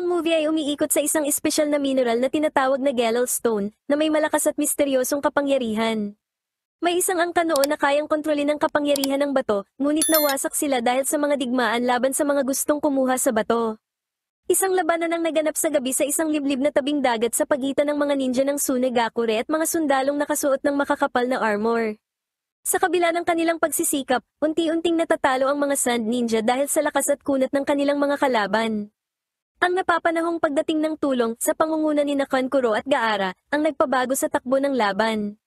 Ang movie ay umiikot sa isang espesyal na mineral na tinatawag na Gelel Stone, na may malakas at misteryosong kapangyarihan. May isang angkan noon na kayang kontrolin ang kapangyarihan ng bato, ngunit nawasak sila dahil sa mga digmaan laban sa mga gustong kumuha sa bato. Isang labanan ang naganap sa gabi sa isang liblib na tabing dagat sa pagitan ng mga ninja ng Tsunegakure at mga sundalong nakasuot ng makakapal na armor. Sa kabila ng kanilang pagsisikap, unti-unting natatalo ang mga Sand Ninja dahil sa lakas at kunat ng kanilang mga kalaban. Ang napapanahong pagdating ng tulong sa pangunguna ni Kankuro at Gaara, ang nagpabago sa takbo ng laban.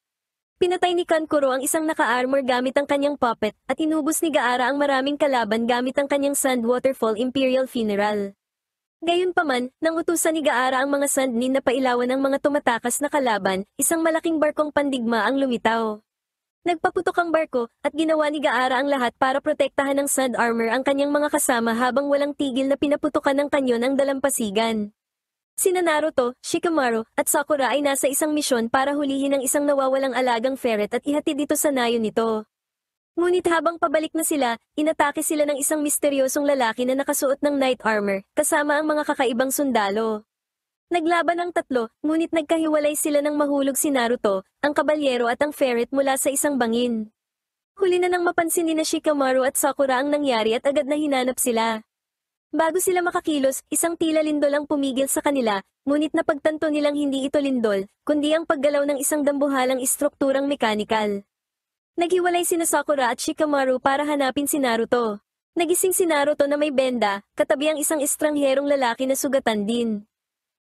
Pinatay ni Kankuro ang isang naka-armor gamit ang kanyang puppet, at inubos ni Gaara ang maraming kalaban gamit ang kanyang Sand Waterfall Imperial Funeral. Gayunpaman, nang utusan ni Gaara ang mga Sand Nin na pailawan ang mga tumatakas na kalaban, isang malaking barkong pandigma ang lumitaw. Nagpaputok ang barko, at ginawa ni Gaara ang lahat para protektahan ng Sand Armor ang kanyang mga kasama habang walang tigil na pinaputukan ng kanyon ang dalampasigan. Sina Naruto, Shikamaru, at Sakura ay nasa isang misyon para hulihin ang isang nawawalang alagang ferret at ihatid ito sa nayo nito. Ngunit habang pabalik na sila, inatake sila ng isang misteryosong lalaki na nakasuot ng knight armor, kasama ang mga kakaibang sundalo. Naglaban ang tatlo, ngunit nagkahiwalay sila nang mahulog si Naruto, ang kabalyero at ang ferret mula sa isang bangin. Huli na nang mapansin ni Shikamaru at Sakura ang nangyari at agad na hinanap sila. Bago sila makakilos, isang tila lindol ang pumigil sa kanila, ngunit napagtanto nilang hindi ito lindol, kundi ang paggalaw ng isang dambuhalang istrukturang mekanikal. Naghiwalay sina Sakura at Shikamaru para hanapin si Naruto. Nagising si Naruto na may benda, katabi ang isang estrangherong lalaki na sugatan din.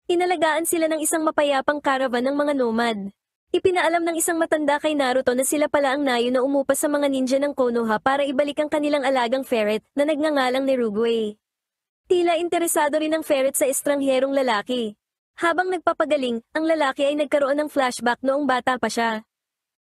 Inalagaan sila ng isang mapayapang caravan ng mga nomad. Ipinaalam ng isang matanda kay Naruto na sila pala ang nayo na umupa sa mga ninja ng Konoha para ibalik ang kanilang alagang ferret na nagngangalang Neruguay. Tila interesado rin ang ferret sa estrangherong lalaki. Habang nagpapagaling, ang lalaki ay nagkaroon ng flashback noong bata pa siya.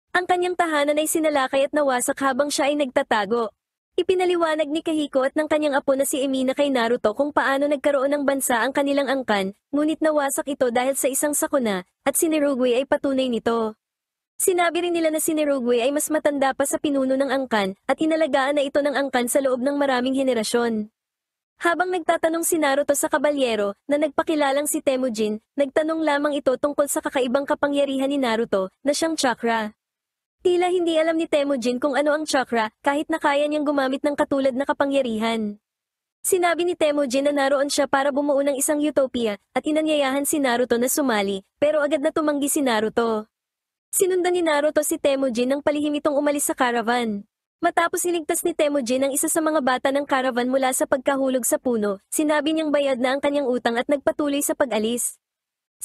Ang kanyang tahanan ay sinalakay at nawasak habang siya ay nagtatago. Ipinaliwanag ni Kahiko at ng kanyang apo na si Emina kay Naruto kung paano nagkaroon ng bansa ang kanilang angkan, ngunit nawasak ito dahil sa isang sakuna, at si Neruguay ay patunay nito. Sinabi rin nila na si Neruguay ay mas matanda pa sa pinuno ng angkan, at inalagaan na ito ng angkan sa loob ng maraming henerasyon. Habang nagtatanong si Naruto sa kabalyero, na nagpakilalang si Temujin, nagtanong lamang ito tungkol sa kakaibang kapangyarihan ni Naruto, na siyang chakra. Tila hindi alam ni Temujin kung ano ang chakra, kahit na kaya niyang gumamit ng katulad na kapangyarihan. Sinabi ni Temujin na naroon siya para bumuo ng isang utopia, at inanyayahan si Naruto na sumali, pero agad na tumanggi si Naruto. Sinundan ni Naruto si Temujin nang palihim itong umalis sa caravan. Matapos iligtas ni Temujin ang isa sa mga bata ng caravan mula sa pagkahulog sa puno, sinabi niyang bayad na ang kanyang utang at nagpatuloy sa pag-alis.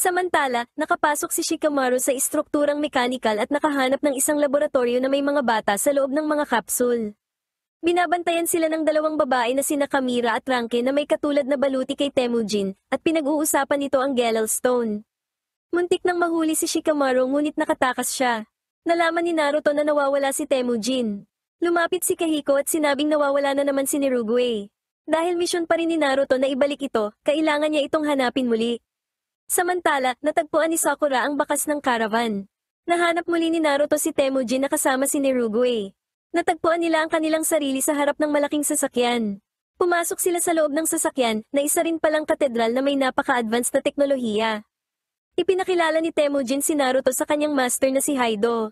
Samantala, nakapasok si Shikamaru sa istrukturang mekanikal at nakahanap ng isang laboratorio na may mga bata sa loob ng mga kapsul. Binabantayan sila ng dalawang babae na sina Kamira at Ranke na may katulad na baluti kay Temujin, at pinag-uusapan nito ang Gelel Stone. Muntik nang mahuli si Shikamaru ngunit nakatakas siya. Nalaman ni Naruto na nawawala si Temujin. Lumapit si Kahiko at sinabing nawawala na naman si Neruguay. Dahil misyon pa rin ni Naruto na ibalik ito, kailangan niya itong hanapin muli. Samantala, natagpuan ni Sakura ang bakas ng caravan. Nahanap muli ni Naruto si Temujin na kasama si Neruguay. Natagpuan nila ang kanilang sarili sa harap ng malaking sasakyan. Pumasok sila sa loob ng sasakyan, na isa rin palang katedral na may napaka-advanced na teknolohiya. Ipinakilala ni Temujin si Naruto sa kanyang master na si Haido.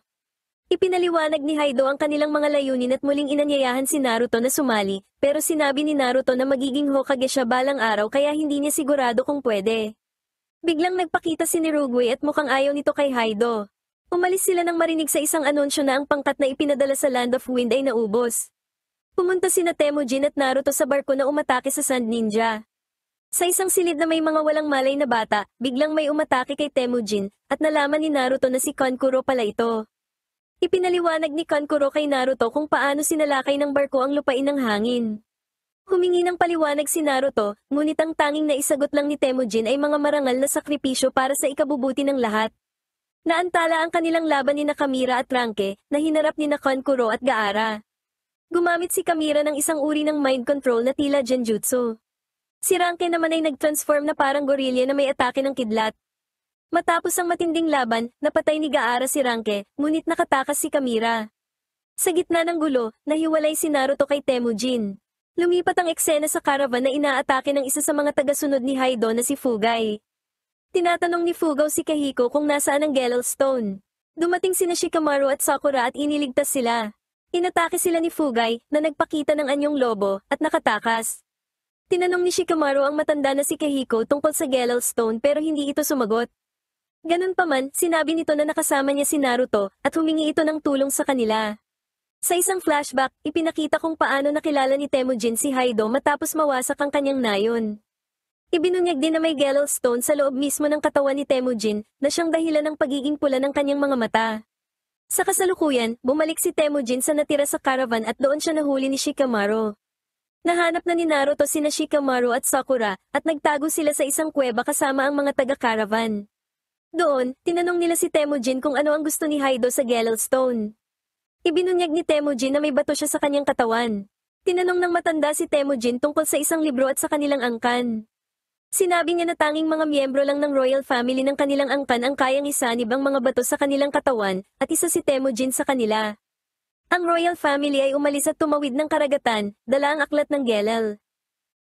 Ipinaliwanag ni Haido ang kanilang mga layunin at muling inanyayahan si Naruto na sumali, pero sinabi ni Naruto na magiging Hokage siya balang araw kaya hindi niya sigurado kung pwede. Biglang nagpakita si Neruguay at mukhang ayaw nito kay Haido. Umalis sila nang marinig sa isang anunsyo na ang pangkat na ipinadala sa Land of Wind ay naubos. Pumunta sina Temujin at Naruto sa barko na umatake sa Sand Ninja. Sa isang silid na may mga walang malay na bata, biglang may umatake kay Temujin, at nalaman ni Naruto na si Kankuro pala ito. Ipinaliwanag ni Kankuro kay Naruto kung paano sinalakay ng barko ang lupain ng hangin. Humingi ng paliwanag si Naruto, ngunit ang tanging naisagot lang ni Temujin ay mga marangal na sakripisyo para sa ikabubuti ng lahat. Naantala ang kanilang laban ni Kamira at Ranke, na hinarap ni Kankuro at Gaara. Gumamit si Kamira ng isang uri ng mind control na tila genjutsu. Si Ranke naman ay nag-transform na parang gorilla na may atake ng kidlat. Matapos ang matinding laban, napatay ni Gaara si Ranke, ngunit nakatakas si Kamira. Sa gitna ng gulo, nahiwalay si Naruto kay Temujin. Lumipat ang eksena sa caravan na inaatake ng isa sa mga tagasunod ni Haido na si Fugay. Tinatanong ni Fugaw si Kahiko kung nasaan ang Gellelstone. Dumating sina Shikamaru at Sakura at iniligtas sila. Inatake sila ni Fugay na nagpakita ng anyong lobo at nakatakas. Tinanong ni Shikamaru ang matanda na si Kahiko tungkol sa Gellelstone pero hindi ito sumagot. Ganun pa man, sinabi nito na nakasama niya si Naruto at humingi ito ng tulong sa kanila. Sa isang flashback, ipinakita kung paano nakilala ni Temujin si Haido matapos mawasak ang kanyang nayon. Ibinunyag din na may Gellelstone sa loob mismo ng katawan ni Temujin na siyang dahilan ng pagiging pula ng kanyang mga mata. Sa kasalukuyan, bumalik si Temujin sa natira sa caravan at doon siya nahuli ni Shikamaru. Nahanap na ni Naruto sina Shikamaru at Sakura at nagtago sila sa isang kuweba kasama ang mga taga-caravan. Doon, tinanong nila si Temujin kung ano ang gusto ni Haido sa Gellelstone. Ibinunyag ni Temujin na may bato siya sa kanyang katawan. Tinanong ng matanda si Temujin tungkol sa isang libro at sa kanilang angkan. Sinabi niya na tanging mga miyembro lang ng royal family ng kanilang angkan ang kayang isanib ang mga bato sa kanilang katawan, at isa si Temujin sa kanila. Ang royal family ay umalis at tumawid ng karagatan, dala ang aklat ng Gelel.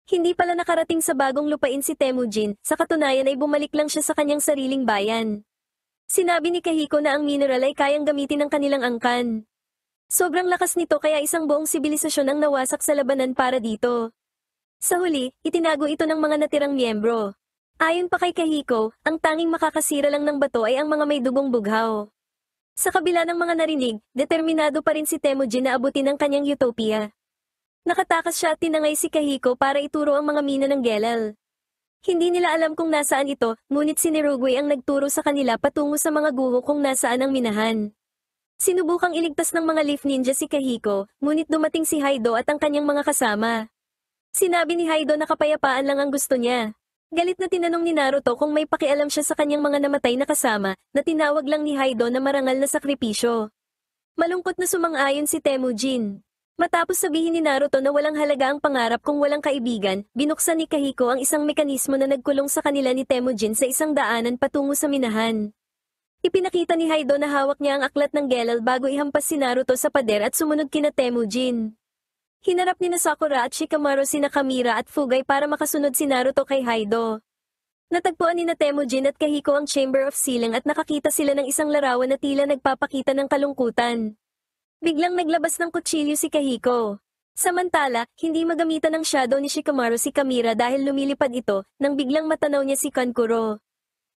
Hindi pala nakarating sa bagong lupain si Temujin, sa katunayan ay bumalik lang siya sa kanyang sariling bayan. Sinabi ni Kahiko na ang mineral ay kayang gamitin ng kanilang angkan. Sobrang lakas nito kaya isang buong sibilisasyon ang nawasak sa labanan para dito. Sa huli, itinago ito ng mga natirang miyembro. Ayon pa kay Kahiko, ang tanging makakasira lang ng bato ay ang mga may dugong bughaw. Sa kabila ng mga narinig, determinado pa rin si Temujin na abutin ang kanyang utopia. Nakatakas siya at tinangay si Kahiko para ituro ang mga mina ng Gelel. Hindi nila alam kung nasaan ito, ngunit si Nerugui ang nagturo sa kanila patungo sa mga guho kung nasaan ang minahan. Sinubukang iligtas ng mga Leaf Ninja si Kahiko, ngunit dumating si Haido at ang kanyang mga kasama. Sinabi ni Haido na kapayapaan lang ang gusto niya. Galit na tinanong ni Naruto kung may pakialam siya sa kanyang mga namatay na kasama, na tinawag lang ni Haido na marangal na sakripisyo. Malungkot na sumang-ayon si Temujin. Matapos sabihin ni Naruto na walang halaga ang pangarap kung walang kaibigan, binuksan ni Kahiko ang isang mekanismo na nagkulong sa kanila ni Temujin sa isang daanan patungo sa minahan. Ipinakita ni Haido na hawak niya ang aklat ng Gelel bago ihampas si Naruto sa pader at sumunod kina Temujin. Hinarap ni Sakura at Shikamaru sina Kamira at Fugay para makasunod si Naruto kay Haido. Natagpuan ni Temujin at Kahiko ang Chamber of Sealing at nakakita sila ng isang larawan na tila nagpapakita ng kalungkutan. Biglang naglabas ng kutsilyo si Kahiko. Samantala, hindi magamitan ng shadow ni Shikamaru si Kamira dahil lumilipad ito nang biglang matanaw niya si Kankuro.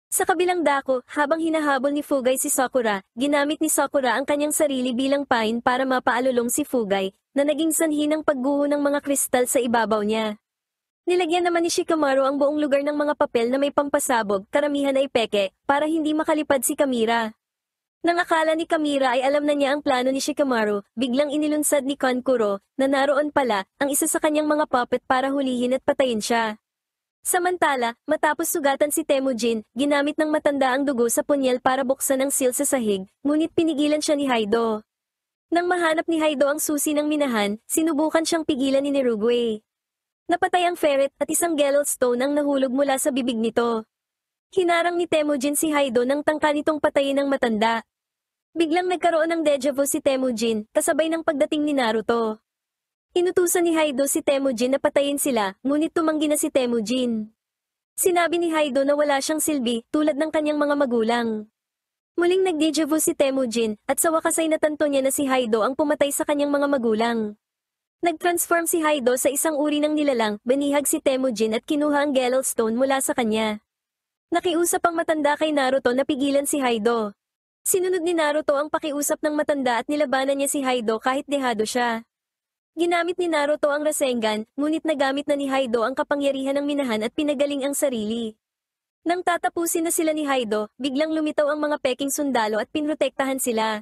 Sa kabilang dako, habang hinahabol ni Fugay si Sakura, ginamit ni Sakura ang kanyang sarili bilang pain para mapaalulong si Fugay, na naging sanhi ng pagguho ng mga kristal sa ibabaw niya. Nilagyan naman ni Shikamaru ang buong lugar ng mga papel na may pampasabog, karamihan ay peke, para hindi makalipad si Kamira. Nang akala ni Kamira ay alam na niya ang plano ni Shikamaru, biglang inilunsad ni Kankuro, na naroon pala, ang isa sa kanyang mga puppet para hulihin at patayin siya. Samantala, matapos sugatan si Temujin, ginamit ng matanda ang dugo sa punyal para buksan ang seal sa sahig, ngunit pinigilan siya ni Haido. Nang mahanap ni Haido ang susi ng minahan, sinubukan siyang pigilan ni Nerugui. Napatay ang ferret at isang Gellelstone ang nahulog mula sa bibig nito. Hinarang ni Temujin si Haido nang tangka nitong patayin ng matanda. Biglang nagkaroon ng deja vu si Temujin, kasabay ng pagdating ni Naruto. Inutusan ni Haido si Temujin na patayin sila, ngunit tumanggi na si Temujin. Sinabi ni Haido na wala siyang silbi, tulad ng kanyang mga magulang. Muling nag-deja vu si Temujin, at sa wakas ay natanto niya na si Haido ang pumatay sa kanyang mga magulang. Nag-transform si Haido sa isang uri ng nilalang, banihag si Temujin at kinuha ang Gellelstone mula sa kanya. Nakiusap ang matanda kay Naruto na pigilan si Haido. Sinunod ni Naruto ang pakiusap ng matanda at nilabanan niya si Haido kahit dehado siya. Ginamit ni Naruto ang Rasengan, ngunit nagamit na ni Haido ang kapangyarihan ng minahan at pinagaling ang sarili. Nang tatapusin na sila ni Haido, biglang lumitaw ang mga peking sundalo at pinrotektahan sila.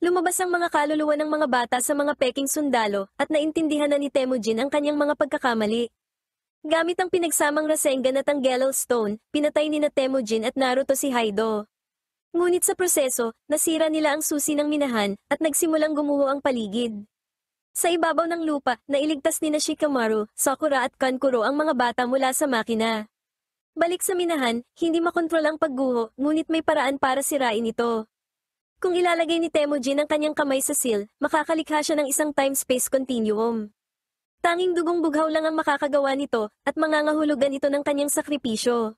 Lumabas ang mga kaluluwa ng mga bata sa mga peking sundalo at naintindihan na ni Temujin ang kanyang mga pagkakamali. Gamit ang pinagsamang Rasengan at ang Gellelstone, pinatay ni Temujin at Naruto si Haido. Ngunit sa proseso, nasira nila ang susi ng minahan at nagsimulang gumuho ang paligid. Sa ibabaw ng lupa, nailigtas ni Shikamaru, Sakura at Kankuro ang mga bata mula sa makina. Balik sa minahan, hindi makontrol ang pagguho, ngunit may paraan para sirain ito. Kung ilalagay ni Temujin ang kanyang kamay sa seal, makakalikha siya ng isang time-space continuum. Tanging dugong bughaw lang ang makakagawa nito, at mangangahulugan ito ng kanyang sakripisyo.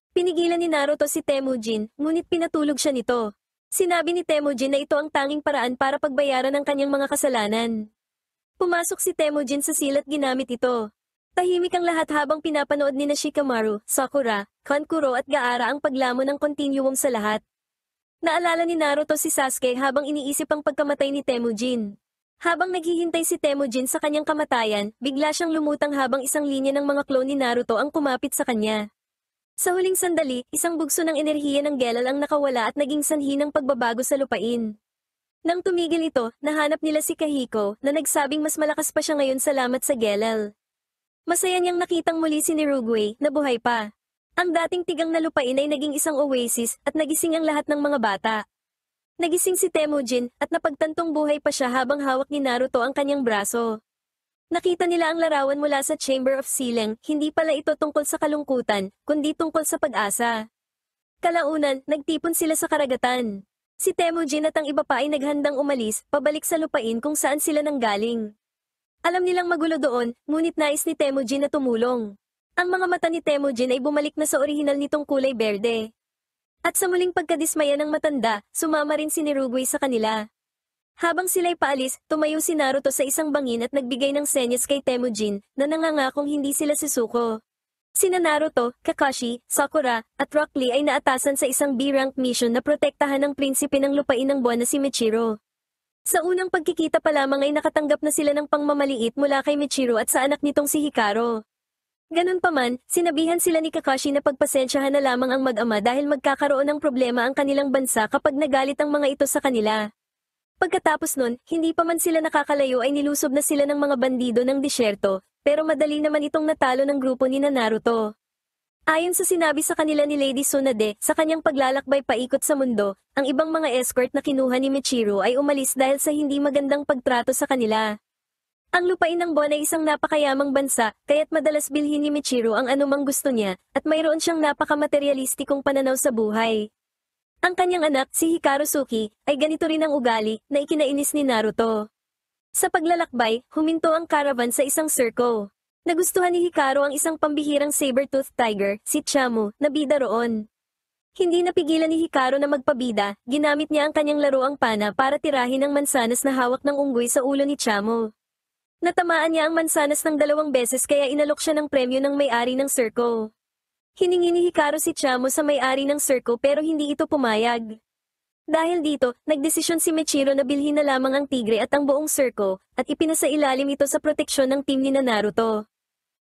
Pinigilan ni Naruto si Temujin, ngunit pinatulog siya nito. Sinabi ni Temujin na ito ang tanging paraan para pagbayaran ang kanyang mga kasalanan. Pumasok si Temujin sa silat ginamit ito. Tahimik ang lahat habang pinapanood ni Shikamaru, Sakura, Kankuro at Gaara ang paglamon ng continuum sa lahat. Naalala ni Naruto si Sasuke habang iniisip ang pagkamatay ni Temujin. Habang naghihintay si Temujin sa kanyang kamatayan, bigla siyang lumutang habang isang linya ng mga clone ni Naruto ang kumapit sa kanya. Sa huling sandali, isang bugso ng enerhiya ng Gelal ang nakawala at naging sanhi ng pagbabago sa lupain. Nang tumigil ito, nahanap nila si Kahiko, na nagsabing mas malakas pa siya ngayon salamat sa Gelal. Masaya niyang nakitang muli si Nirugwe, na buhay pa. Ang dating tigang na lupain ay naging isang oasis, at nagising ang lahat ng mga bata. Nagising si Temujin, at napagtantong buhay pa siya habang hawak ni Naruto ang kanyang braso. Nakita nila ang larawan mula sa Chamber of Sealing, hindi pala ito tungkol sa kalungkutan, kundi tungkol sa pag-asa. Kalaunan, nagtipon sila sa karagatan. Si Temujin at ang iba pa ay naghandang umalis, pabalik sa lupain kung saan sila nanggaling. Alam nilang magulo doon, ngunit nais ni Temujin na tumulong. Ang mga mata ni Temujin ay bumalik na sa orihinal nitong kulay berde. At sa muling pagkadismaya ng matanda, sumama rin si Nirugwe sa kanila. Habang sila'y paalis, tumayo si Naruto sa isang bangin at nagbigay ng senyas kay Temujin na nangangakong hindi sila susuko. Sina Naruto, Kakashi, Sakura, at Rock Lee ay naatasan sa isang B-rank mission na protektahan ng prinsipe ng lupain ng buwan na si Michiro. Sa unang pagkikita pa lamang ay nakatanggap na sila ng pangmamaliit mula kay Michiro at sa anak nitong si Hikaru. Ganun pa man, sinabihan sila ni Kakashi na pagpasensyahan na lamang ang mag-ama dahil magkakaroon ng problema ang kanilang bansa kapag nagalit ang mga ito sa kanila. Pagkatapos nun, hindi pa man sila nakakalayo ay nilusob na sila ng mga bandido ng disyerto, pero madali naman itong natalo ng grupo ni Naruto. Ayon sa sinabi sa kanila ni Lady Tsunade, sa kanyang paglalakbay paikot sa mundo, ang ibang mga escort na kinuha ni Michiro ay umalis dahil sa hindi magandang pagtrato sa kanila. Ang lupain ng buwan ay isang napakayamang bansa, kaya't madalas bilhin ni Michiro ang anumang gusto niya, at mayroon siyang napakamaterialistikong pananaw sa buhay. Ang kanyang anak, si Hikaru Suki, ay ganito rin ang ugali, na ikinainis ni Naruto. Sa paglalakbay, huminto ang caravan sa isang circle. Nagustuhan ni Hikaru ang isang pambihirang saber-toothed tiger, si Chamu, na bida roon. Hindi napigilan ni Hikaru na magpabida, ginamit niya ang kanyang laruang pana para tirahin ang mansanas na hawak ng unggoy sa ulo ni Chamu. Natamaan niya ang mansanas ng 2 beses kaya inalok siya ng premyo ng may-ari ng circle. Hiningi ni Hikaru si Chamu sa may-ari ng circle pero hindi ito pumayag. Dahil dito, nagdesisyon si Michiro na bilhin na lamang ang tigre at ang buong circle, at ipinasailalim ito sa proteksyon ng team ni Naruto.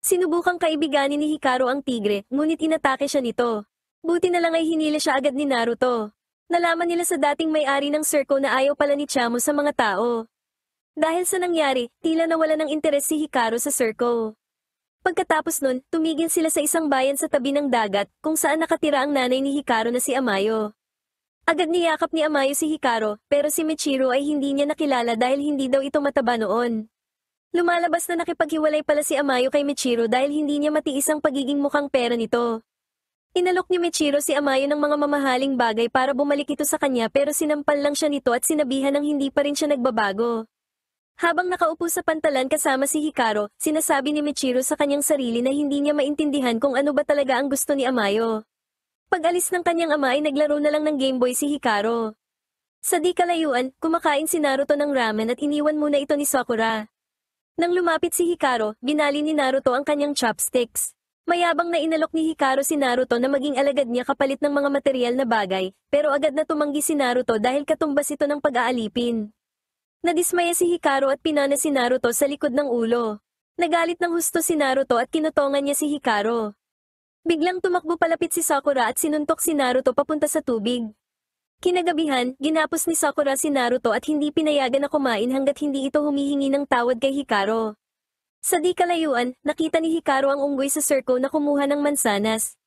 Sinubukang kaibiganin ni Hikaru ang tigre, ngunit inatake siya nito. Buti na lang ay hinila siya agad ni Naruto. Nalaman nila sa dating may-ari ng circle na ayaw pala ni Chamu sa mga tao. Dahil sa nangyari, tila nawala ng interes si Hikaru sa circle. Pagkatapos nun, tumigil sila sa isang bayan sa tabi ng dagat, kung saan nakatira ang nanay ni Hikaru na si Amayo. Agad niyakap ni Amayo si Hikaru, pero si Michiro ay hindi niya nakilala dahil hindi daw ito mataba noon. Lumalabas na nakipaghiwalay pala si Amayo kay Michiro dahil hindi niya matiis ang pagiging mukhang pera nito. Inalok ni Michiro si Amayo ng mga mamahaling bagay para bumalik ito sa kanya pero sinampal lang siya nito at sinabihan ng hindi pa rin siya nagbabago. Habang nakaupo sa pantalan kasama si Hikaru, sinasabi ni Michiro sa kanyang sarili na hindi niya maintindihan kung ano ba talaga ang gusto ni Amayo. Pag-alis ng kanyang ama ay naglaro na lang ng Game Boy si Hikaru. Sa di kalayuan, kumakain si Naruto ng ramen at iniwan muna ito ni Sakura. Nang lumapit si Hikaru, binali ni Naruto ang kanyang chopsticks. Mayabang na inalok ni Hikaru si Naruto na maging alagad niya kapalit ng mga material na bagay, pero agad na tumanggi si Naruto dahil katumbas ito ng pag-aalipin. Nadismaya si Hikaru at pinana si Naruto sa likod ng ulo. Nagalit ng husto si Naruto at kinutongan niya si Hikaru. Biglang tumakbo palapit si Sakura at sinuntok si Naruto papunta sa tubig. Kinagabihan, ginapos ni Sakura si Naruto at hindi pinayagan na kumain hanggat hindi ito humihingi ng tawad kay Hikaru. Sa di kalayuan, nakita ni Hikaru ang unggoy sa circle na kumuha ng mansanas.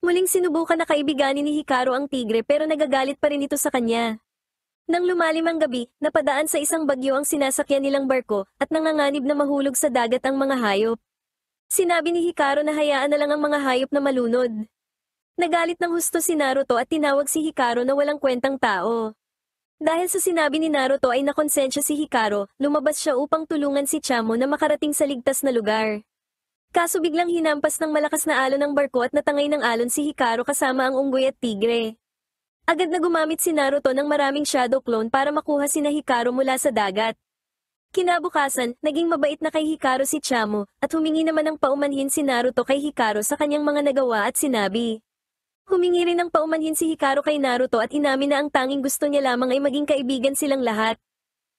Muling sinubukan na kaibiganin ni Hikaru ang tigre pero nagagalit pa rin ito sa kanya. Nang lumalim ang gabi, napadaan sa isang bagyo ang sinasakyan nilang barko at nanganganib na mahulog sa dagat ang mga hayop. Sinabi ni Hikaru na hayaan na lang ang mga hayop na malunod. Nagalit ng husto si Naruto at tinawag si Hikaru na walang kwentang tao. Dahil sa sinabi ni Naruto ay nakonsensya si Hikaru, lumabas siya upang tulungan si Chamo na makarating sa ligtas na lugar. Kaso biglang hinampas ng malakas na alon ng barko at natangay ng alon si Hikaru kasama ang unggoy at tigre. Agad na gumamit si Naruto ng maraming shadow clone para makuha sina Hikaru mula sa dagat. Kinabukasan, naging mabait na kay Hikaru si Chamo, at humingi naman ng paumanhin si Naruto kay Hikaru sa kanyang mga nagawa at sinabi. Humingi rin ng paumanhin si Hikaru kay Naruto at inamin na ang tanging gusto niya lamang ay maging kaibigan silang lahat.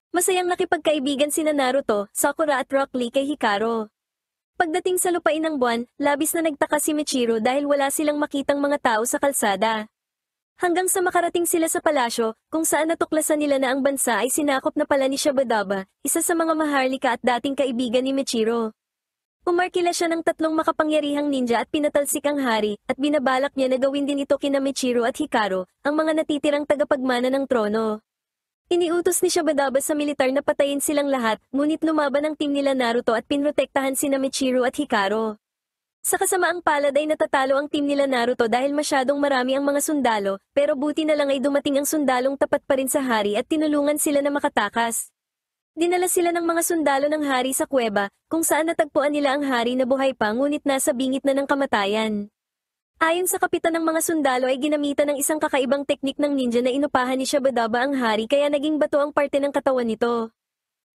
Masayang nakipagkaibigan sina Naruto, Sakura at Rock Lee kay Hikaru. Pagdating sa lupain ng buwan, labis na nagtaka si Michiru dahil wala silang makitang mga tao sa kalsada. Hanggang sa makarating sila sa palasyo, kung saan natuklasan nila na ang bansa ay sinakop na pala ni Shabadaba, isa sa mga maharlika at dating kaibigan ni Michiru. Umarkila siya ng 3 makapangyarihang ninja at pinatalsik ang hari, at binabalak niya na gawin din ito kina Michiru at Hikaru, ang mga natitirang tagapagmana ng trono. Iniutos ni Shabadaba sa militar na patayin silang lahat, ngunit lumaban ang team nila Naruto at pinrotektahan sina Michiru at Hikaru. Sa kasamaang palad ay natatalo ang team nila Naruto dahil masyadong marami ang mga sundalo, pero buti na lang ay dumating ang sundalong tapat pa rin sa hari at tinulungan sila na makatakas. Dinala sila ng mga sundalo ng hari sa kuweba, kung saan natagpuan nila ang hari na buhay pa ngunit nasa bingit na ng kamatayan. Ayon sa kapitan ng mga sundalo ay ginamitan ng isang kakaibang teknik ng ninja na inupahan ni Shabadaba ang hari kaya naging bato ang parte ng katawan nito.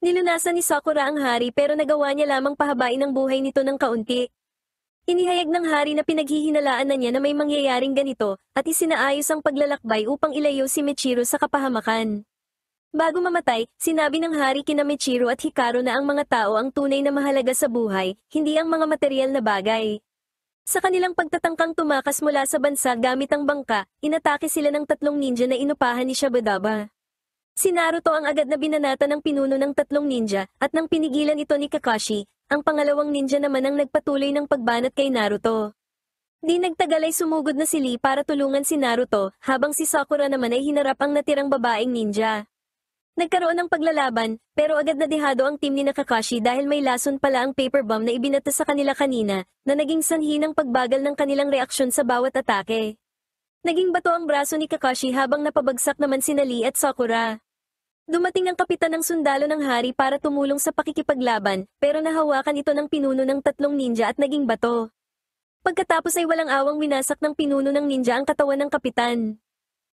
Nilunasan ni Sakura ang hari pero nagawa niya lamang pahabain ang buhay nito ng kaunti. Inihayag ng hari na pinaghihinalaan na niya na may mangyayaring ganito at isinaayos ang paglalakbay upang ilayo si Michiru sa kapahamakan. Bago mamatay, sinabi ng hari kina Michiru at Hikaru na ang mga tao ang tunay na mahalaga sa buhay, hindi ang mga material na bagay. Sa kanilang pagtatangkang tumakas mula sa bansa gamit ang bangka, inatake sila ng 3 ninja na inupahan ni Shabadaba. Si Naruto ang agad na binanata ng pinuno ng 3 ninja, at nang pinigilan ito ni Kakashi, ang pangalawang ninja naman ang nagpatuloy ng pagbanat kay Naruto. Di nagtagal ay sumugod na si Lee para tulungan si Naruto, habang si Sakura naman ay hinarap ang natirang babaeng ninja. Nagkaroon ng paglalaban, pero agad na dehado ang team ni Kakashi dahil may lason pala ang paper bomb na ibinata sa kanila kanina, na naging sanhi ng pagbagal ng kanilang reaksyon sa bawat atake. Naging bato ang braso ni Kakashi habang napabagsak naman sina Lee at Sakura. Dumating ang kapitan ng sundalo ng hari para tumulong sa pakikipaglaban, pero nahawakan ito ng pinuno ng 3 ninja at naging bato. Pagkatapos ay walang awang winasak ng pinuno ng ninja ang katawan ng kapitan.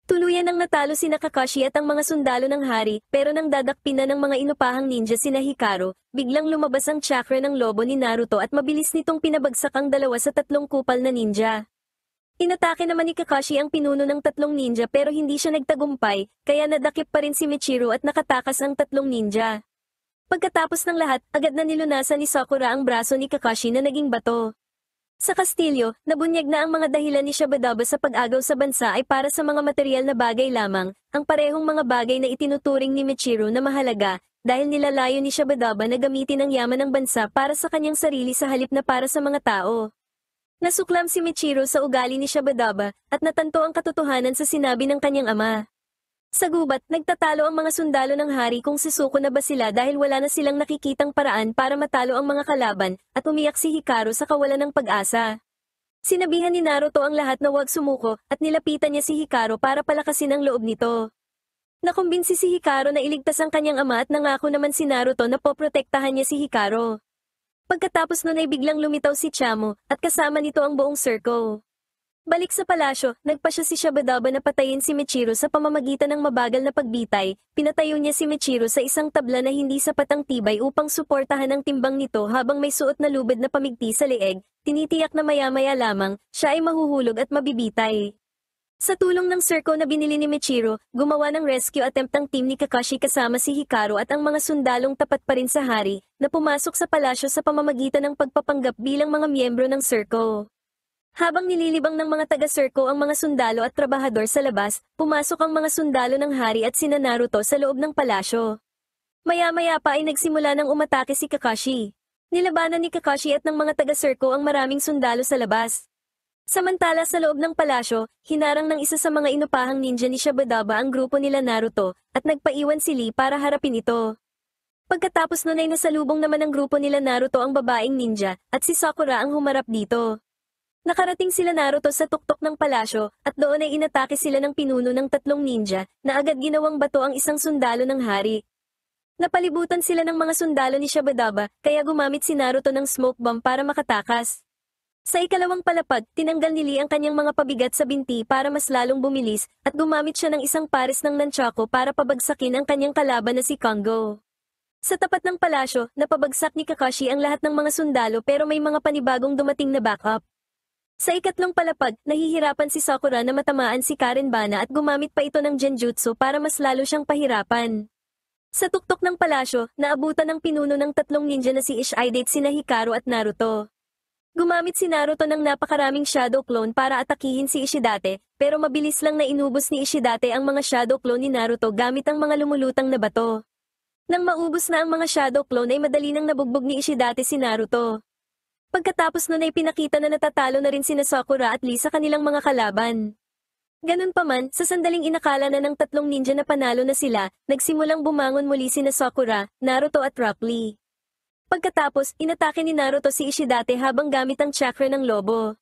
Tuluyan nang natalo sina Kakashi at ang mga sundalo ng hari, pero nang dadakpin na ng mga inupahang ninja sina Hikaru, biglang lumabas ang chakra ng lobo ni Naruto at mabilis nitong pinabagsak ang 2 sa 3 kupal na ninja. Inatake naman ni Kakashi ang pinuno ng 3 ninja pero hindi siya nagtagumpay, kaya nadakip pa rin si Michiru at nakatakas ang 3 ninja. Pagkatapos ng lahat, agad na nilunasan ni Sakura ang braso ni Kakashi na naging bato. Sa kastilyo, nabunyag na ang mga dahilan ni Shabadaba sa pag-agaw sa bansa ay para sa mga material na bagay lamang, ang parehong mga bagay na itinuturing ni Michiru na mahalaga, dahil nilalayo ni Shabadaba na gamitin ang yaman ng bansa para sa kanyang sarili sa halip na para sa mga tao. Nasuklam si Michiru sa ugali ni Shabadaba, at natanto ang katotohanan sa sinabi ng kanyang ama. Sa gubat, nagtatalo ang mga sundalo ng hari kung susuko na ba sila dahil wala na silang nakikitang paraan para matalo ang mga kalaban, at umiyak si Hikaru sa kawalan ng pag-asa. Sinabihan ni Naruto ang lahat na huwag sumuko, at nilapitan niya si Hikaru para palakasin ang loob nito. Nakumbinsi si Hikaru na iligtas ang kanyang ama at nangako naman si Naruto na poprotektahan niya si Hikaru. Pagkatapos nun ay biglang lumitaw si Chamo, at kasama nito ang buong circle. Balik sa palasyo, nagpasya si Shabadaba na patayin si Michiru sa pamamagitan ng mabagal na pagbitay, pinatayo niya si Michiru sa isang tabla na hindi sapat ang tibay upang suportahan ang timbang nito habang may suot na lubid na pamigti sa leeg, tinitiyak na maya-maya lamang, siya ay mahuhulog at mabibitay. Sa tulong ng circle na binili ni Michiru, gumawa ng rescue attempt ang team ni Kakashi kasama si Hikaru at ang mga sundalong tapat pa rin sa hari, na pumasok sa palasyo sa pamamagitan ng pagpapanggap bilang mga miyembro ng circle. Habang nililibang ng mga taga-circo ang mga sundalo at trabahador sa labas, pumasok ang mga sundalo ng hari at sina Naruto sa loob ng palasyo. Maya-maya pa ay nagsimula ng umatake si Kakashi. Nilabanan ni Kakashi at ng mga taga-circo ang maraming sundalo sa labas. Samantala sa loob ng palasyo, hinarang ng isa sa mga inupahang ninja ni Shabadaba ang grupo nila Naruto, at nagpaiwan si Lee para harapin ito. Pagkatapos nun ay nasalubong naman ng grupo nila Naruto ang babaeng ninja, at si Sakura ang humarap dito. Nakarating sila Naruto sa tuktok ng palasyo, at doon ay inatake sila ng pinuno ng tatlong ninja, na agad ginawang bato ang isang sundalo ng hari. Napalibutan sila ng mga sundalo ni Shabadaba, kaya gumamit si Naruto ng smoke bomb para makatakas. Sa ikalawang palapag, tinanggal ni Lee ang kanyang mga pabigat sa binti para mas lalong bumilis, at gumamit siya ng isang pares ng nunchaku para pabagsakin ang kanyang kalaban na si Kongo. Sa tapat ng palasyo, napabagsak ni Kakashi ang lahat ng mga sundalo pero may mga panibagong dumating na backup. Sa ikatlong palapag, nahihirapan si Sakura na matamaan si Karenbana at gumamit pa ito ng genjutsu para mas lalo siyang pahirapan. Sa tuktok ng palasyo, naabutan ng pinuno ng tatlong ninja na si Ishidate sina Hikaru at Naruto. Gumamit si Naruto ng napakaraming shadow clone para atakihin si Ishidate, pero mabilis lang na inubos ni Ishidate ang mga shadow clone ni Naruto gamit ang mga lumulutang na bato. Nang maubos na ang mga shadow clone ay madali nang nabugbog ni Ishidate si Naruto. Pagkatapos nun ay pinakita na natatalo na rin sina Sakura at Lee sa kanilang mga kalaban. Ganun pa man, sa sandaling inakala na ng tatlong ninja na panalo na sila, nagsimulang bumangon muli sina Sakura, Naruto at Rock Lee. Pagkatapos, inatake ni Naruto si Ishidate habang gamit ang chakra ng lobo.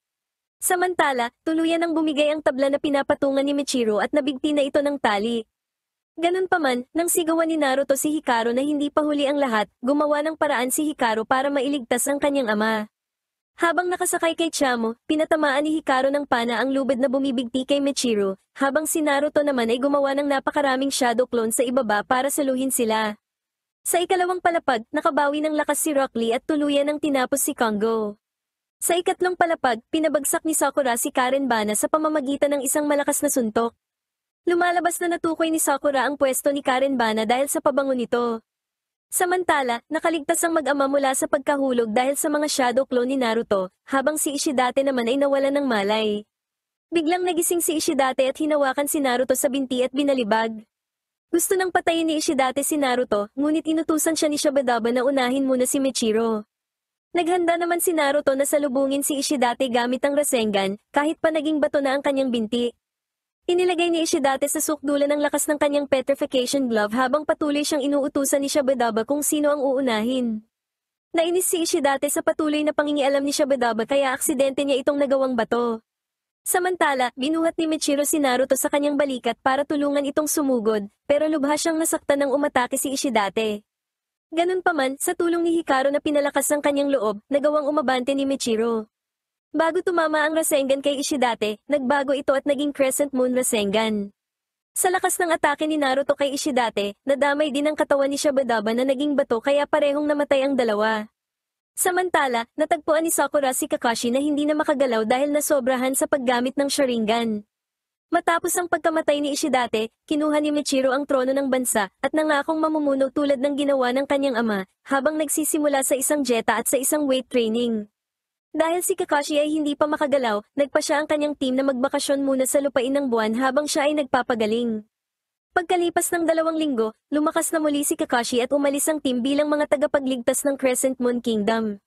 Samantala, tuluyan nang bumigay ang tabla na pinapatungan ni Michiro at nabigti na ito ng tali. Ganun pa man, nang sigawan ni Naruto si Hikaru na hindi pa huli ang lahat, gumawa ng paraan si Hikaru para mailigtas ang kanyang ama. Habang nakasakay kay Chamo, pinatamaan ni Hikaru ng pana ang lubid na bumibigti kay Michiro, habang si Naruto naman ay gumawa ng napakaraming shadow clone sa ibaba para saluhin sila. Sa ikalawang palapag, nakabawi ng lakas si Rock Lee at tuluyan ng tinapos si Kongo. Sa ikatlong palapag, pinabagsak ni Sakura si Karenbana sa pamamagitan ng isang malakas na suntok. Lumalabas na natukoy ni Sakura ang pwesto ni Karenbana dahil sa pabango nito. Samantala, nakaligtas ang mag-ama mula sa pagkahulog dahil sa mga shadow clone ni Naruto, habang si Ishidate naman ay nawalan ng malay. Biglang nagising si Ishidate at hinawakan si Naruto sa binti at binalibag. Gusto nang patayin ni Ishidate si Naruto, ngunit inutusan siya ni Shabadaba na unahin muna si Michiro. Naghanda naman si Naruto na salubungin si Ishidate gamit ang Rasengan, kahit pa naging bato na ang kanyang binti. Inilagay ni Ishidate sa sukdulan ng lakas ng kanyang petrification glove habang patuloy siyang inuutusan ni Shabadaba kung sino ang uunahin. Nainis si Ishidate sa patuloy na pangingialam ni Shabadaba kaya aksidente niya itong nagawang bato. Samantala, binuhat ni Michiro si Naruto sa kanyang balikat para tulungan itong sumugod, pero lubhas siyang nasaktan nang umatake si Ishidate. Ganun pa man, sa tulong ni Hikaru na pinalakas ang kanyang loob, nagawang umabante ni Michiro. Bago tumama ang Rasengan kay Ishidate, nagbago ito at naging Crescent Moon Rasengan. Sa lakas ng atake ni Naruto kay Ishidate, nadamay din ang katawan ni Shabadaba na naging bato kaya parehong namatay ang dalawa. Samantala, natagpuan ni Sakura si Kakashi na hindi na makagalaw dahil nasobrahan sa paggamit ng Sharingan. Matapos ang pagkamatay ni Ishidate, kinuha ni Michiro ang trono ng bansa at nangakong mamumuno tulad ng ginawa ng kanyang ama, habang nagsisimula sa isang jeta at sa isang weight training. Dahil si Kakashi ay hindi pa makagalaw, nagpa siya ang kanyang team na magbakasyon muna sa lupain ng buwan habang siya ay nagpapagaling. Pagkalipas ng 2 linggo, lumakas na muli si Kakashi at umalis ang team bilang mga tagapagligtas ng Crescent Moon Kingdom.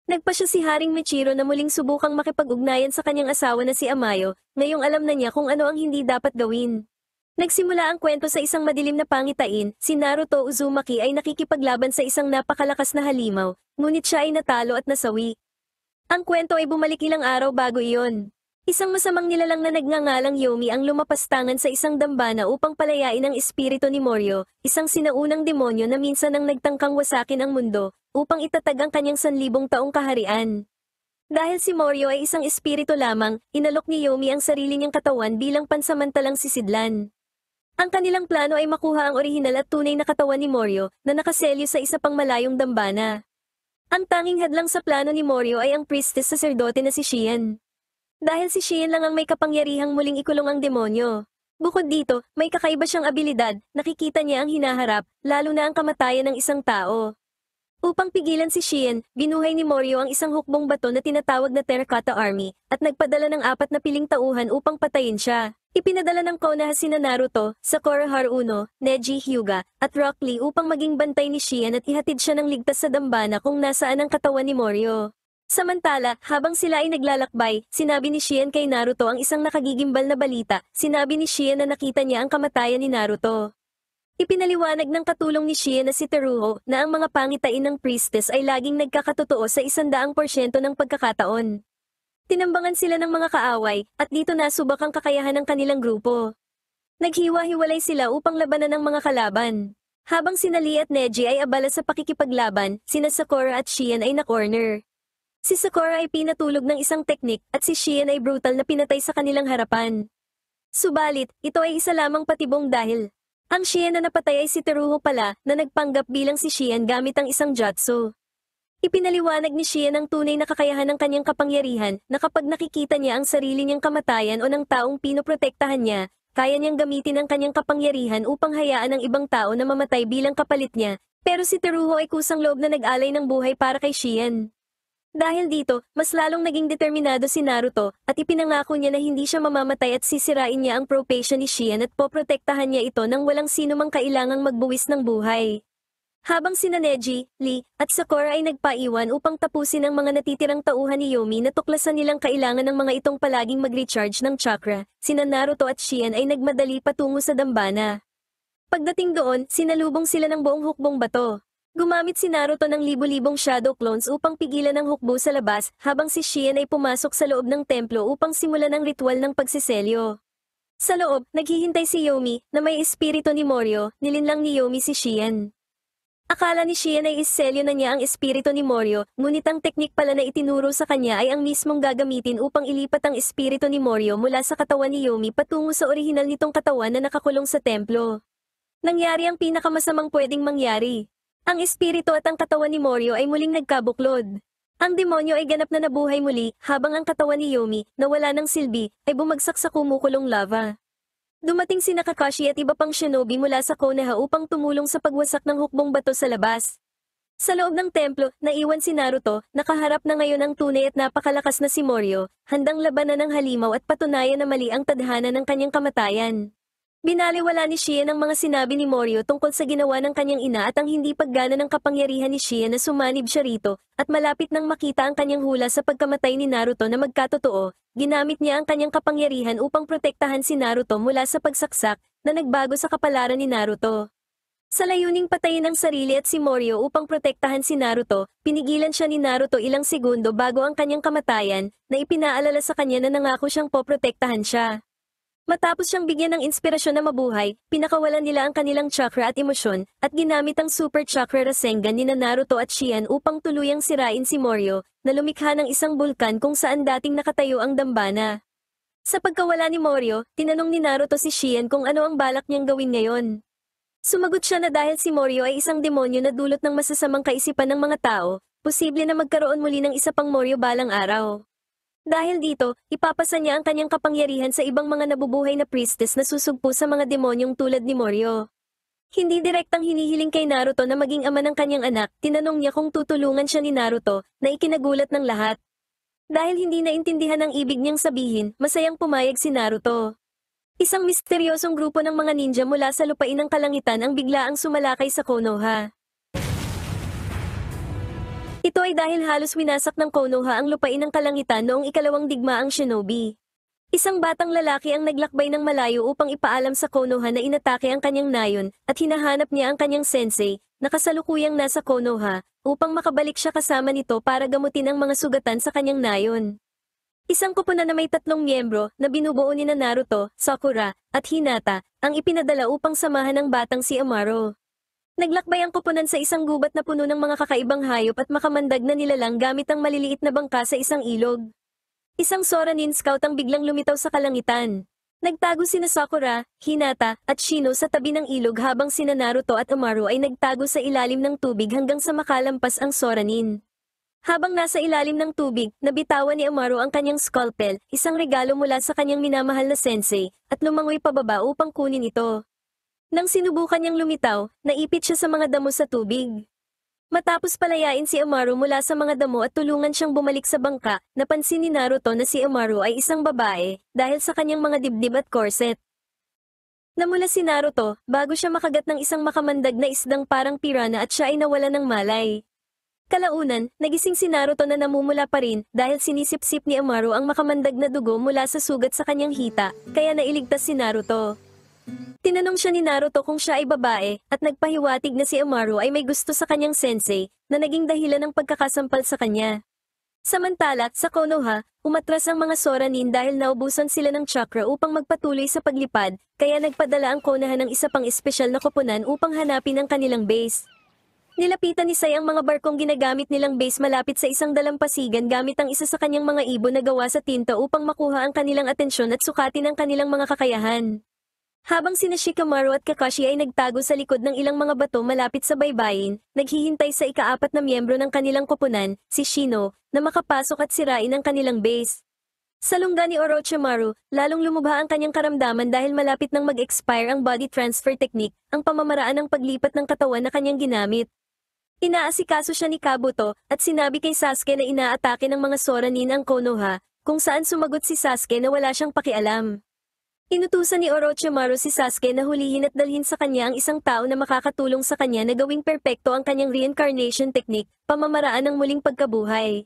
Nagpa siya si Haring Michiro na muling subukang makipag-ugnayan sa kanyang asawa na si Amayo, ngayong alam na niya kung ano ang hindi dapat gawin. Nagsimula ang kwento sa isang madilim na pangitain, si Naruto Uzumaki ay nakikipaglaban sa isang napakalakas na halimaw, ngunit siya ay natalo at nasawi. Ang kwento ay bumalik ilang araw bago iyon. Isang masamang nilalang na nagngangalang Yomi ang lumapastangan sa isang dambana upang palayain ang espiritu ni Morio, isang sinaunang demonyo na minsan ang nagtangkang wasakin ang mundo, upang itatag ang kanyang 1,000 taong kaharian. Dahil si Morio ay isang espiritu lamang, inalok ni Yomi ang sarili niyang katawan bilang pansamantalang sisidlan. Ang kanilang plano ay makuha ang orihinal at tunay na katawan ni Morio, na nakaselyo sa isa pang malayong dambana. Ang tanging hadlang sa plano ni Morio ay ang priestess sacerdote na si Shian. Dahil si Shian lang ang may kapangyarihang muling ikulong ang demonyo. Bukod dito, may kakaiba siyang abilidad, nakikita niya ang hinaharap, lalo na ang kamatayan ng isang tao. Upang pigilan si Shian, binuhay ni Morio ang isang hukbong bato na tinatawag na Terracotta Army, at nagpadala ng 4 na piling tauhan upang patayin siya. Ipinadala ng Konoha sina Naruto, Sakura Haruno, Neji Hyuga, at Rock Lee upang maging bantay ni Shian at ihatid siya ng ligtas sa dambana kung nasaan ang katawan ni Morio. Samantala, habang sila ay naglalakbay, sinabi ni Shian kay Naruto ang isang nakagigimbal na balita, sinabi ni Shian na nakita niya ang kamatayan ni Naruto. Ipinaliwanag ng katulong ni Shian na si Teruo na ang mga pangitain ng priestess ay laging nagkakatotoo sa 100% ng pagkakataon. Tinambangan sila ng mga kaaway, at dito nasubak ang kakayahan ng kanilang grupo. Naghiwa-hiwalay sila upang labanan ng mga kalaban. Habang sina Lee at Neji ay abala sa pakikipaglaban, sina Sakura at Shion ay na-corner. Si Sakura ay pinatulog ng isang teknik at si Shion ay brutal na pinatay sa kanilang harapan. Subalit, ito ay isa lamang patibong dahil ang Shion na napatay ay si Teruho pala na nagpanggap bilang si Shion gamit ang isang jutsu. Ipinaliwanag ni Shion ang tunay na kakayahan ng kanyang kapangyarihan na kapag nakikita niya ang sarili niyang kamatayan o ng taong pinoprotektahan niya, kaya niyang gamitin ang kanyang kapangyarihan upang hayaan ang ibang tao na mamatay bilang kapalit niya, pero si Teruho ay kusang loob na nag-alay ng buhay para kay Shion. Dahil dito, mas lalong naging determinado si Naruto at ipinangako niya na hindi siya mamamatay at sisirain niya ang propation ni Shion at poprotektahan niya ito nang walang sino mang kailangang magbuwis ng buhay. Habang sina Neji, Lee, at Sakura ay nagpaiwan upang tapusin ang mga natitirang tauhan ni Yomi na tuklasan nilang kailangan ng mga itong palaging mag-recharge ng chakra, sina Naruto at Shion ay nagmadali patungo sa dambana. Pagdating doon, sinalubong sila ng buong hukbong bato. Gumamit si Naruto ng libu-libong shadow clones upang pigilan ang hukbo sa labas habang si Shion ay pumasok sa loob ng templo upang simulan ang ritual ng pagsiselyo. Sa loob, naghihintay si Yomi na may espiritu ni Morio, nilinlang ni Yomi si Shion. Akala ni Shion ay iselyo na niya ang espiritu ni Morio, ngunit ang teknik pala na itinuro sa kanya ay ang mismong gagamitin upang ilipat ang espiritu ni Morio mula sa katawan ni Yomi patungo sa orihinal nitong katawan na nakakulong sa templo. Nangyari ang pinakamasamang pwedeng mangyari. Ang espiritu at ang katawan ni Morio ay muling nagkabuklod. Ang demonyo ay ganap na nabuhay muli habang ang katawan ni Yomi, na wala ng silbi, ay bumagsak sa kumukulong lava. Dumating si Kakashi at iba pang shinobi mula sa Konoha upang tumulong sa pagwasak ng hukbong bato sa labas. Sa loob ng templo, naiwan si Naruto, nakaharap na ngayon ang tunay at napakalakas na si Morio, handang labanan ng halimaw at patunayan na mali ang tadhana ng kanyang kamatayan. Binaliwala ni Shion ang mga sinabi ni Morio tungkol sa ginawa ng kanyang ina at ang hindi paggana ng kapangyarihan ni Shion na sumanib siya rito, at malapit nang makita ang kanyang hula sa pagkamatay ni Naruto na magkatotoo, ginamit niya ang kanyang kapangyarihan upang protektahan si Naruto mula sa pagsaksak na nagbago sa kapalaran ni Naruto. Sa layuning patayin ang sarili at si Morio upang protektahan si Naruto, pinigilan siya ni Naruto ilang segundo bago ang kanyang kamatayan, na ipinaalala sa kanya na nangako siyang poprotektahan siya. Matapos siyang bigyan ng inspirasyon na mabuhay, pinakawalan nila ang kanilang chakra at emosyon, at ginamit ang Super Chakra Rasengan ni Naruto at Shion upang tuluyang sirain si Morio, na lumikha ng isang bulkan kung saan dating nakatayo ang dambana. Sa pagkawala ni Morio, tinanong ni Naruto si Shion kung ano ang balak niyang gawin ngayon. Sumagot siya na dahil si Morio ay isang demonyo na dulot ng masasamang kaisipan ng mga tao, posible na magkaroon muli ng isa pang Morio balang araw. Dahil dito, ipapasa niya ang kanyang kapangyarihan sa ibang mga nabubuhay na priestess na susugpo sa mga demonyong tulad ni Morio. Hindi direktang hinihiling kay Naruto na maging ama ng kanyang anak, tinanong niya kung tutulungan siya ni Naruto, na ikinagulat ng lahat. Dahil hindi naintindihan ang ibig niyang sabihin, masayang pumayag si Naruto. Isang misteryosong grupo ng mga ninja mula sa lupain ng kalangitan ang biglaang sumalakay sa Konoha. Ito ay dahil halos winasak ng Konoha ang lupain ng kalangitan noong ikalawang digmaang shinobi. Isang batang lalaki ang naglakbay ng malayo upang ipaalam sa Konoha na inatake ang kanyang nayon at hinahanap niya ang kanyang sensei, na kasalukuyang nasa Konoha, upang makabalik siya kasama nito para gamutin ang mga sugatan sa kanyang nayon. Isang koponan na may 3 miyembro na binubuo ni Naruto, Sakura, at Hinata, ang ipinadala upang samahan ng batang si Amaro. Naglakbay ang koponan sa isang gubat na puno ng mga kakaibang hayop at makamandag na nilalang gamit ang maliliit na bangka sa isang ilog. Isang Soranin scout ang biglang lumitaw sa kalangitan. Nagtago sina Sakura, Hinata, at Shino sa tabi ng ilog habang sina Naruto at Amaru ay nagtago sa ilalim ng tubig hanggang sa makalampas ang Soranin. Habang nasa ilalim ng tubig, nabitawan ni Amaru ang kanyang scalpel, isang regalo mula sa kanyang minamahal na sensei, at lumangoy pababa upang kunin ito. Nang sinubukan niyang lumitaw, naipit siya sa mga damo sa tubig. Matapos palayain si Amaru mula sa mga damo at tulungan siyang bumalik sa bangka, napansin ni Naruto na si Amaru ay isang babae, dahil sa kanyang mga dibdib at corset. Namula si Naruto, bago siya makagat ng isang makamandag na isdang parang piranha at siya ay nawala ng malay. Kalaunan, nagising si Naruto na namumula pa rin dahil sinisip-sip ni Amaru ang makamandag na dugo mula sa sugat sa kanyang hita, kaya nailigtas si Naruto. Tinanong siya ni Naruto kung siya ay babae, at nagpahiwatig na si Amaru ay may gusto sa kanyang sensei, na naging dahilan ng pagkakasampal sa kanya. Samantala, sa Konoha, umatras ang mga Soranin dahil naubusan sila ng chakra upang magpatuloy sa paglipad, kaya nagpadala ang Konoha ng isa pang espesyal na koponan upang hanapin ang kanilang base. Nilapitan ni Sai ang mga barkong ginagamit nilang base malapit sa isang dalampasigan gamit ang isa sa kanyang mga ibon na gawa sa tinta upang makuha ang kanilang atensyon at sukatin ang kanilang mga kakayahan. Habang sina Shikamaru at Kakashi ay nagtago sa likod ng ilang mga bato malapit sa baybayin, naghihintay sa ikaapat na miyembro ng kanilang koponan, si Shino, na makapasok at sirain ang kanilang base. Sa lungga ni Orochimaru, lalong lumubha ang kanyang karamdaman dahil malapit nang mag-expire ang body transfer technique, ang pamamaraan ng paglipat ng katawan na kanyang ginamit. Inaasikaso siya ni Kabuto at sinabi kay Sasuke na inaatake ng mga Soranin ang Konoha, kung saan sumagot si Sasuke na wala siyang pakialam. Inutusan ni Orochimaru si Sasuke na hulihin at dalhin sa kanya ang isang tao na makakatulong sa kanya na gawing perpekto ang kanyang reincarnation technique, pamamaraan ng muling pagkabuhay.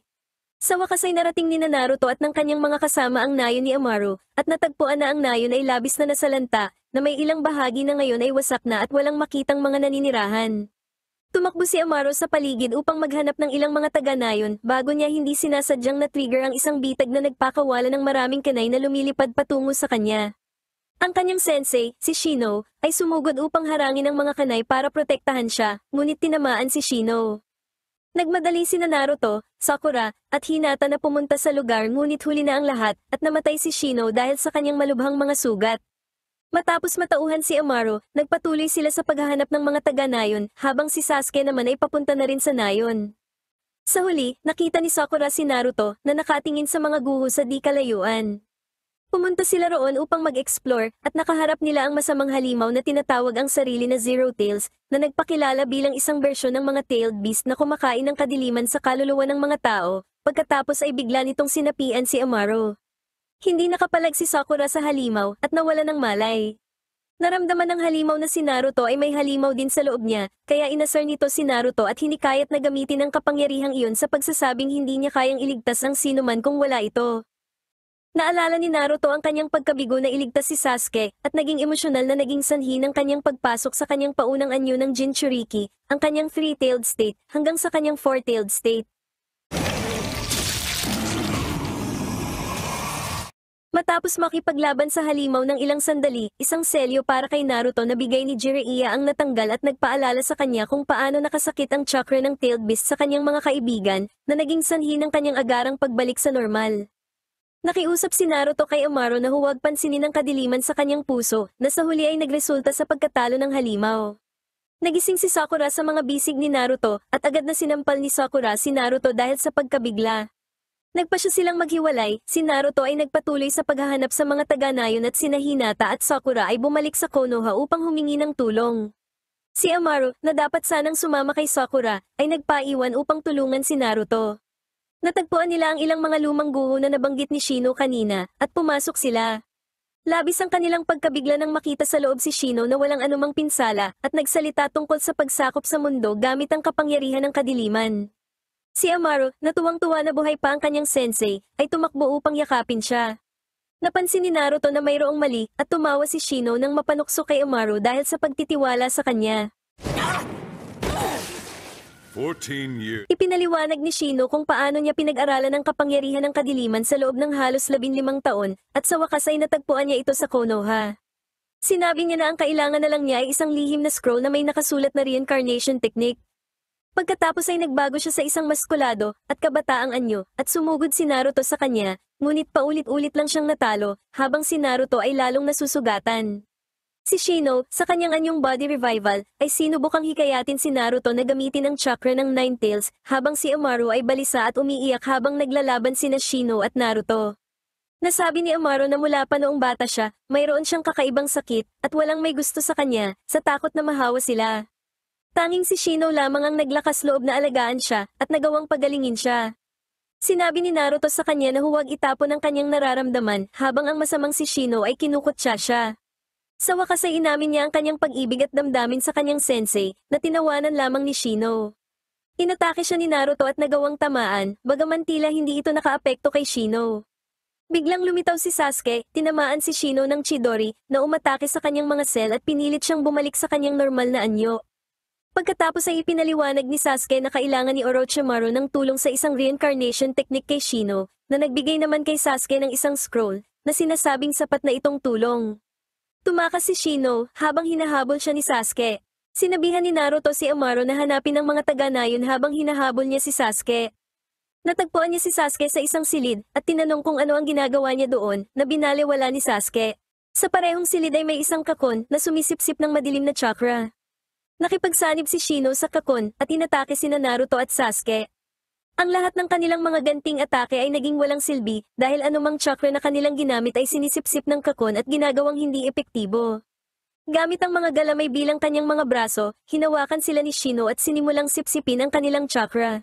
Sa wakas ay narating ni Naruto at ng kanyang mga kasama ang nayon ni Amaru, at natagpuan na ang nayon ay labis na nasalanta, na may ilang bahagi na ngayon ay wasak na at walang makitang mga naninirahan. Tumakbo si Amaru sa paligid upang maghanap ng ilang mga taga-nayon bago niya hindi sinasadyang na-trigger ang isang bitag na nagpakawala ng maraming kanay na lumilipad patungo sa kanya. Ang kanyang sensei, si Shino, ay sumugod upang harangin ang mga kanay para protektahan siya, ngunit tinamaan si Shino. Nagmadali si Naruto, Sakura, at Hinata na pumunta sa lugar ngunit huli na ang lahat at namatay si Shino dahil sa kanyang malubhang mga sugat. Matapos matauhan si Amaru, nagpatuloy sila sa paghahanap ng mga taga-nayon habang si Sasuke naman ay papunta na rin sa nayon. Sa huli, nakita ni Sakura si Naruto na nakatingin sa mga guho sa di kalayuan. Pumunta sila roon upang mag-explore at nakaharap nila ang masamang halimaw na tinatawag ang sarili na Zero Tails na nagpakilala bilang isang bersyon ng mga tailed beast na kumakain ng kadiliman sa kaluluwa ng mga tao, pagkatapos ay bigla nitong sinapian si Amaru. Hindi nakapalag si Sakura sa halimaw at nawala ng malay. Naramdaman ng halimaw na si Naruto ay may halimaw din sa loob niya, kaya inasar nito si Naruto at hinikayat na gamitin ang kapangyarihang iyon sa pagsasabing hindi niya kayang iligtas ang sinuman kung wala ito. Naalala ni Naruto ang kanyang pagkabigo na iligtas si Sasuke at naging emosyonal na naging sanhi ng kanyang pagpasok sa kanyang paunang anyo ng Jinchuriki, ang kanyang three-tailed state, hanggang sa kanyang four-tailed state. Matapos makipaglaban sa halimaw ng ilang sandali, isang selyo para kay Naruto na bigay ni Jiraiya ang natanggal at nagpaalala sa kanya kung paano nakasakit ang chakra ng tailed beast sa kanyang mga kaibigan, na naging sanhi ng kanyang agarang pagbalik sa normal. Nakiusap si Naruto kay Amaru na huwag pansinin ang kadiliman sa kanyang puso, na sa huli ay nagresulta sa pagkatalo ng halimaw. Nagising si Sakura sa mga bisig ni Naruto, at agad na sinampal ni Sakura si Naruto dahil sa pagkabigla. Nagpasya silang maghiwalay, si Naruto ay nagpatuloy sa paghahanap sa mga taga-nayon at sina Hinata at Sakura ay bumalik sa Konoha upang humingi ng tulong. Si Amaru, na dapat sanang sumama kay Sakura, ay nagpaiwan upang tulungan si Naruto. Natagpuan nila ang ilang mga lumang guho na nabanggit ni Shino kanina, at pumasok sila. Labis ang kanilang pagkabigla nang makita sa loob si Shino na walang anumang pinsala, at nagsalita tungkol sa pagsakop sa mundo gamit ang kapangyarihan ng kadiliman. Si Amaru, na tuwang-tuwa na buhay pa ang kanyang sensei, ay tumakbo upang yakapin siya. Napansin ni Naruto na mayroong mali, at tumawa si Shino nang mapanukso kay Amaru dahil sa pagtitiwala sa kanya. 14 years. Ipinaliwanag ni Shino kung paano niya pinag-aralan ang kapangyarihan ng kadiliman sa loob ng halos 15 taon, at sa wakas ay natagpuan niya ito sa Konoha. Sinabi niya na ang kailangan na lang niya ay isang lihim na scroll na may nakasulat na reincarnation technique. Pagkatapos ay nagbago siya sa isang maskulado at kabataang anyo, at sumugod si Naruto sa kanya, ngunit paulit-ulit lang siyang natalo, habang si Naruto ay lalong nasusugatan. Si Shino, sa kanyang anyong body revival, ay sinubukang hikayatin si Naruto na gamitin ang chakra ng Nine Tails, habang si Amaru ay balisa at umiiyak habang naglalaban sina Shino at Naruto. Nasabi ni Amaru na mula pa noong bata siya, mayroon siyang kakaibang sakit, at walang may gusto sa kanya, sa takot na mahawa sila. Tanging si Shino lamang ang naglakas loob na alagaan siya, at nagawang pagalingin siya. Sinabi ni Naruto sa kanya na huwag itapon ang kanyang nararamdaman, habang ang masamang si Shino ay kinukutya siya. Sa wakas ay inamin niya ang kanyang pag-ibig at damdamin sa kanyang sensei, na tinawanan lamang ni Shino. Inatake siya ni Naruto at nagawang tamaan, bagaman tila hindi ito nakaapekto kay Shino. Biglang lumitaw si Sasuke, tinamaan si Shino ng Chidori, na umatake sa kanyang mga sel at pinilit siyang bumalik sa kanyang normal na anyo. Pagkatapos ay ipinaliwanag ni Sasuke na kailangan ni Orochimaru ng tulong sa isang reincarnation technique kay Shino, na nagbigay naman kay Sasuke ng isang scroll, na sinasabing sapat na itong tulong. Tumakas si Shino, habang hinahabol siya ni Sasuke. Sinabihan ni Naruto si Amaru na hanapin ang mga taga-nayon habang hinahabol niya si Sasuke. Natagpuan niya si Sasuke sa isang silid, at tinanong kung ano ang ginagawa niya doon, na binaliwala ni Sasuke. Sa parehong silid ay may isang kakon, na sumisipsip ng madilim na chakra. Nakipagsanib si Shino sa kakon, at inatake sina Naruto at Sasuke. Ang lahat ng kanilang mga ganting atake ay naging walang silbi, dahil anumang chakra na kanilang ginamit ay sinisipsip ng kakon at ginagawang hindi epektibo. Gamit ang mga galamay bilang kanyang mga braso, hinawakan sila ni Shino at sinimulang sipsipin ang kanilang chakra.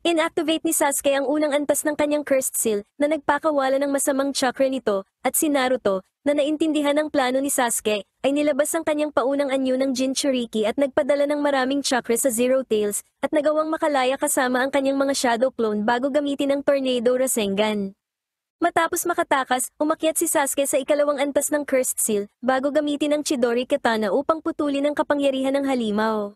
Inactivate ni Sasuke ang unang antas ng kanyang cursed seal, na nagpakawala ng masamang chakra nito, at si Naruto, na naintindihan ang plano ni Sasuke, ay nilabas ang kanyang paunang anyo ng Jinchuriki at nagpadala ng maraming chakra sa Zero Tails, at nagawang makalaya kasama ang kanyang mga shadow clone bago gamitin ang Tornado Rasengan. Matapos makatakas, umakyat si Sasuke sa ikalawang antas ng cursed seal, bago gamitin ang Chidori Katana upang putulin ang kapangyarihan ng halimaw.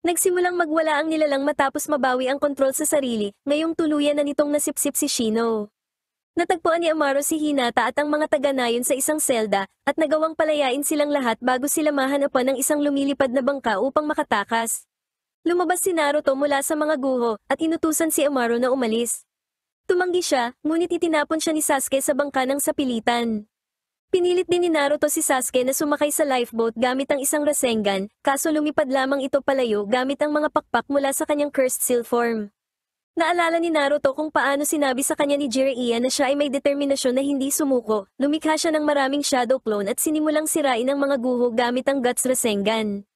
Nagsimulang magwala ang nilalang matapos mabawi ang kontrol sa sarili, ngayong tuluyan na nitong nasipsip si Shino. Natagpuan ni Amaru si Hinata at ang mga taga-nayon sa isang selda, at nagawang palayain silang lahat bago sila mahanapan ng isang lumilipad na bangka upang makatakas. Lumabas si Naruto mula sa mga guho, at inutusan si Amaru na umalis. Tumanggi siya, ngunit itinapon siya ni Sasuke sa bangka ng sapilitan. Pinilit din ni Naruto si Sasuke na sumakay sa lifeboat gamit ang isang Rasengan, kaso lumipad lamang ito palayo gamit ang mga pakpak mula sa kanyang cursed seal form. Naalala ni Naruto kung paano sinabi sa kanya ni Jiraiya na siya ay may determinasyon na hindi sumuko, lumikha siya ng maraming shadow clone at sinimulang sirain ang mga guho gamit ang Guts Rasengan.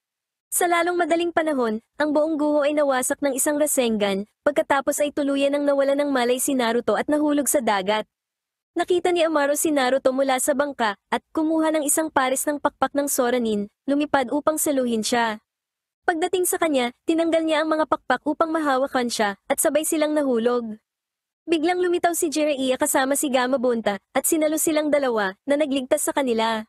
Sa lalong madaling panahon, ang buong guho ay nawasak ng isang Rasengan, pagkatapos ay tuluyan ng nawala ng malay si Naruto at nahulog sa dagat. Nakita ni Amaru si Naruto mula sa bangka, at kumuha ng isang pares ng pakpak ng Soranin, lumipad upang saluhin siya. Pagdating sa kanya, tinanggal niya ang mga pakpak upang mahawakan siya, at sabay silang nahulog. Biglang lumitaw si Jiraiya kasama si Gamabunta, at sinalo silang dalawa, na nagligtas sa kanila.